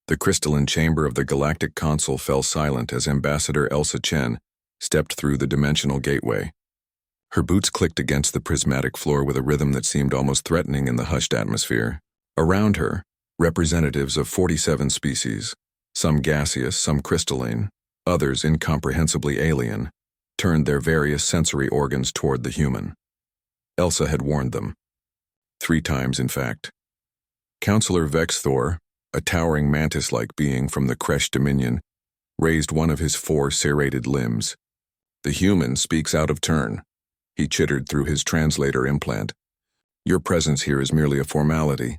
The crystalline chamber of the Galactic Consul fell silent as Ambassador Elsa Chen stepped through the dimensional gateway. Her boots clicked against the prismatic floor with a rhythm that seemed almost threatening in the hushed atmosphere. Around her, representatives of 47 species, some gaseous, some crystalline, others incomprehensibly alien, turned their various sensory organs toward the human. Elsa had warned them. 3 times, in fact. Counselor Vexthor, a towering mantis-like being from the Kresh Dominion, raised one of his 4 serrated limbs. The human speaks out of turn, he chittered through his translator implant. Your presence here is merely a formality.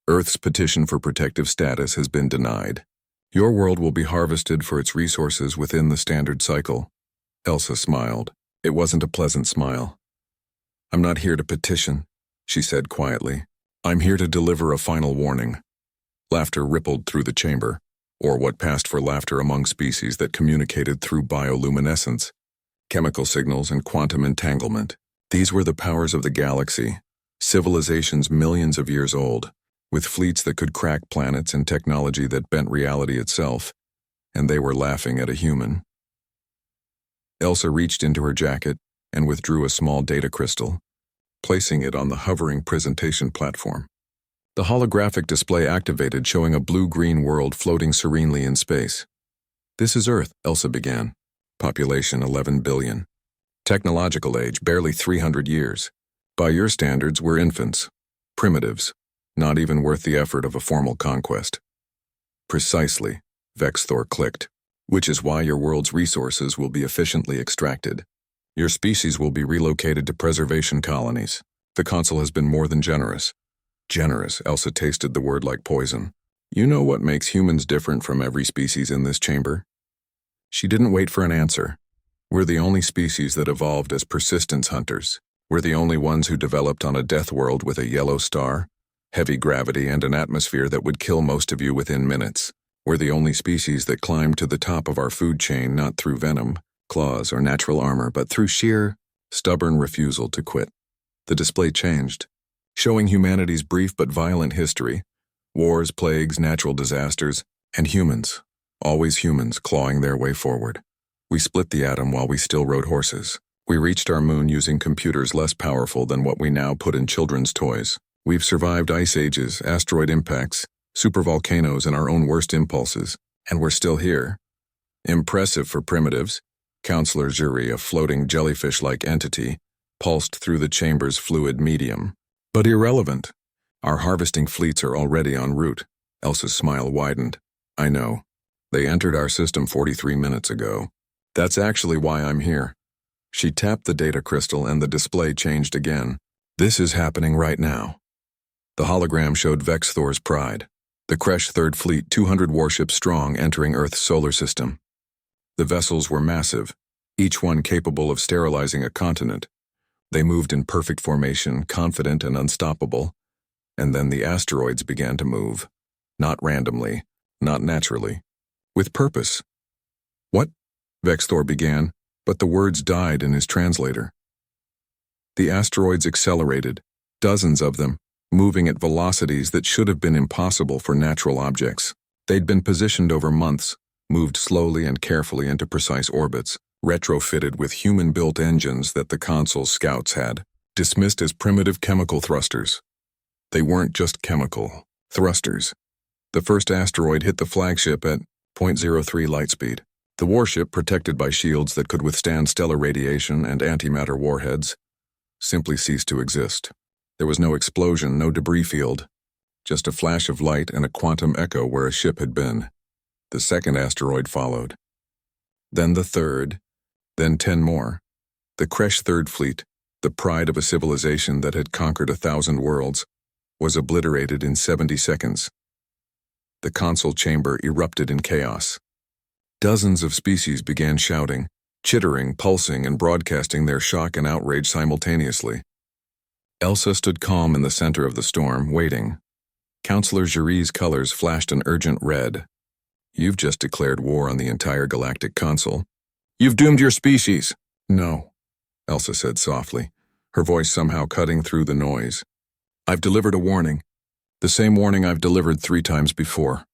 Earth's petition for protective status has been denied. Your world will be harvested for its resources within the standard cycle. Elsa smiled. It wasn't a pleasant smile. I'm not here to petition, she said quietly. I'm here to deliver a final warning. Laughter rippled through the chamber, or what passed for laughter among species that communicated through bioluminescence, chemical signals, and quantum entanglement. These were the powers of the galaxy, civilizations millions of years old, with fleets that could crack planets and technology that bent reality itself, and they were laughing at a human. Elsa reached into her jacket and withdrew a small data crystal, placing it on the hovering presentation platform. The holographic display activated, showing a blue-green world floating serenely in space. This is Earth, Elsa began. Population 11 billion. Technological age barely 300 years. By your standards, we're infants. Primitives. Not even worth the effort of a formal conquest. Precisely, Vexthor clicked. Which is why your world's resources will be efficiently extracted. Your species will be relocated to preservation colonies. The Consul has been more than generous. Generous, Elsa tasted the word like poison. You know what makes humans different from every species in this chamber? She didn't wait for an answer. We're the only species that evolved as persistence hunters. We're the only ones who developed on a death world with a yellow star, heavy gravity, and an atmosphere that would kill most of you within minutes. We're the only species that climbed to the top of our food chain not through venom, claws, or natural armor, but through sheer, stubborn refusal to quit. The display changed, showing humanity's brief but violent history, wars, plagues, natural disasters, and humans, always humans, clawing their way forward. We split the atom while we still rode horses. We reached our moon using computers less powerful than what we now put in children's toys. We've survived ice ages, asteroid impacts, supervolcanoes, and our own worst impulses, and we're still here. Impressive for primitives. Counselor Zuri, a floating jellyfish-like entity, pulsed through the chamber's fluid medium. But irrelevant. Our harvesting fleets are already en route. Elsa's smile widened. I know. They entered our system 43 minutes ago. That's actually why I'm here. She tapped the data crystal and the display changed again. This is happening right now. The hologram showed Vexthor's pride. The Kresh Third Fleet, 200 warships strong, entering Earth's solar system. The vessels were massive, each one capable of sterilizing a continent. They moved in perfect formation, confident and unstoppable. And then the asteroids began to move. Not randomly, not naturally. With purpose. What? Vexthor began, but the words died in his translator. The asteroids accelerated, dozens of them, moving at velocities that should have been impossible for natural objects. They'd been positioned over months, moved slowly and carefully into precise orbits, retrofitted with human-built engines that the Consul's scouts had, dismissed as primitive chemical thrusters. They weren't just chemical thrusters. The first asteroid hit the flagship at 0.03 light speed. The warship, protected by shields that could withstand stellar radiation and antimatter warheads, simply ceased to exist. There was no explosion, no debris field, just a flash of light and a quantum echo where a ship had been. The second asteroid followed. Then the third, then 10 more. The Kresh Third Fleet, the pride of a civilization that had conquered 1,000 worlds, was obliterated in 70 seconds. The Consul chamber erupted in chaos. Dozens of species began shouting, chittering, pulsing, and broadcasting their shock and outrage simultaneously. Elsa stood calm in the center of the storm, waiting. Counselor Zuri's colors flashed an urgent red. You've just declared war on the entire Galactic Consul. You've doomed your species. No, Elsa said softly, her voice somehow cutting through the noise. I've delivered a warning. The same warning I've delivered 3 times before.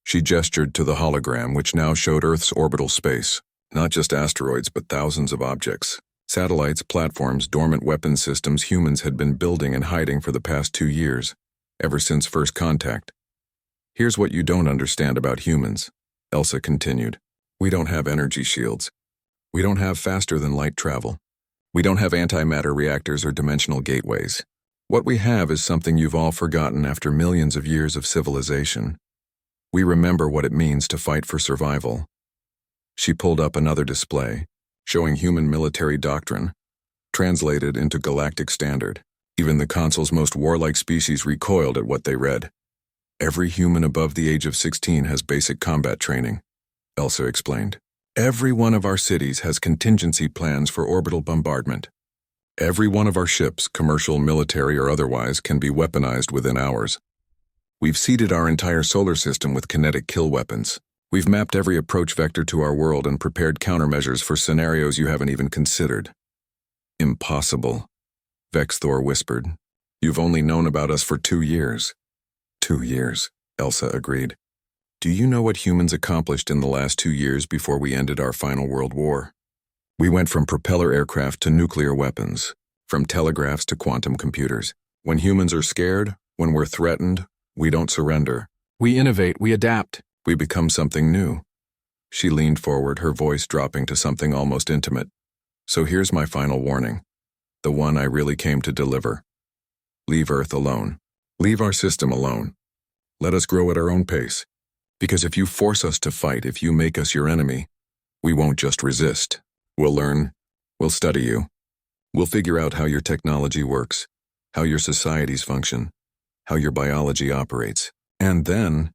She gestured to the hologram, which now showed Earth's orbital space. Not just asteroids, but thousands of objects. Satellites, platforms, dormant weapon systems humans had been building and hiding for the past 2 years, ever since first contact. Here's what you don't understand about humans, Elsa continued. We don't have energy shields. We don't have faster-than-light travel. We don't have antimatter reactors or dimensional gateways. What we have is something you've all forgotten after millions of years of civilization. We remember what it means to fight for survival. She pulled up another display, showing human military doctrine, translated into galactic standard. Even the Consul's most warlike species recoiled at what they read. Every human above the age of 16 has basic combat training, Elsa explained. Every one of our cities has contingency plans for orbital bombardment. Every one of our ships, commercial, military, or otherwise, can be weaponized within hours. We've seeded our entire solar system with kinetic kill weapons. We've mapped every approach vector to our world and prepared countermeasures for scenarios you haven't even considered. Impossible, Vexthor whispered. You've only known about us for 2 years. 2 years, Elsa agreed. Do you know what humans accomplished in the last 2 years before we ended our final world war? We went from propeller aircraft to nuclear weapons, from telegraphs to quantum computers. When humans are scared, when we're threatened, we don't surrender. We innovate, we adapt, we become something new. She leaned forward, her voice dropping to something almost intimate. So here's my final warning, the one I really came to deliver. Leave Earth alone. Leave our system alone. Let us grow at our own pace. Because if you force us to fight, if you make us your enemy, we won't just resist. We'll learn, we'll study you. We'll figure out how your technology works, how your societies function, how your biology operates. And then,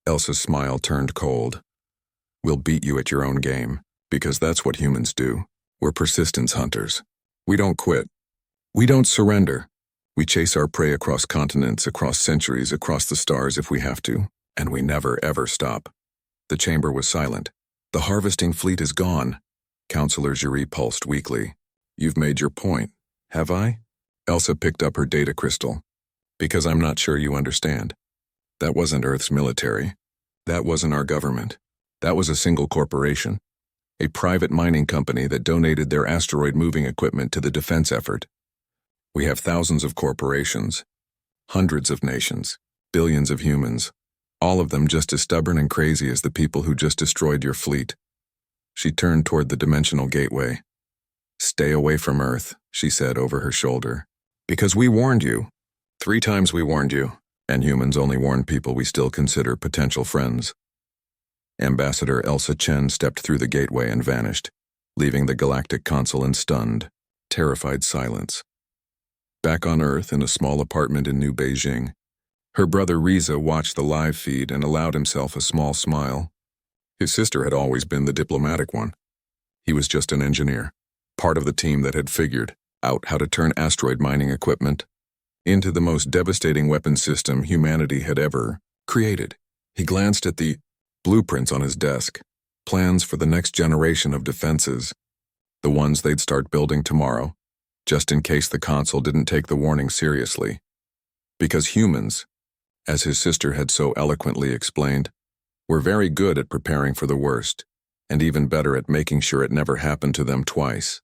Elsa's smile turned cold. We'll beat you at your own game, because that's what humans do. We're persistence hunters. We don't quit. We don't surrender. We chase our prey across continents, across centuries, across the stars if we have to. And we never, ever stop. The chamber was silent. The harvesting fleet is gone. Counselor Jury pulsed weakly. You've made your point, have I? Elsa picked up her data crystal. Because I'm not sure you understand. That wasn't Earth's military. That wasn't our government. That was a single corporation. A private mining company that donated their asteroid-moving equipment to the defense effort. We have thousands of corporations, hundreds of nations, billions of humans, all of them just as stubborn and crazy as the people who just destroyed your fleet. She turned toward the dimensional gateway. Stay away from Earth, she said over her shoulder. Because we warned you. 3 times we warned you, and humans only warn people we still consider potential friends. Ambassador Elsa Chen stepped through the gateway and vanished, leaving the Galactic Consul in stunned, terrified silence. Back on Earth in a small apartment in New Beijing, her brother Riza watched the live feed and allowed himself a small smile. His sister had always been the diplomatic one. He was just an engineer, part of the team that had figured out how to turn asteroid mining equipment into the most devastating weapon system humanity had ever created. He glanced at the blueprints on his desk, plans for the next generation of defenses, the ones they'd start building tomorrow, just in case the Consul didn't take the warning seriously. Because humans, as his sister had so eloquently explained, were very good at preparing for the worst, and even better at making sure it never happened to them twice.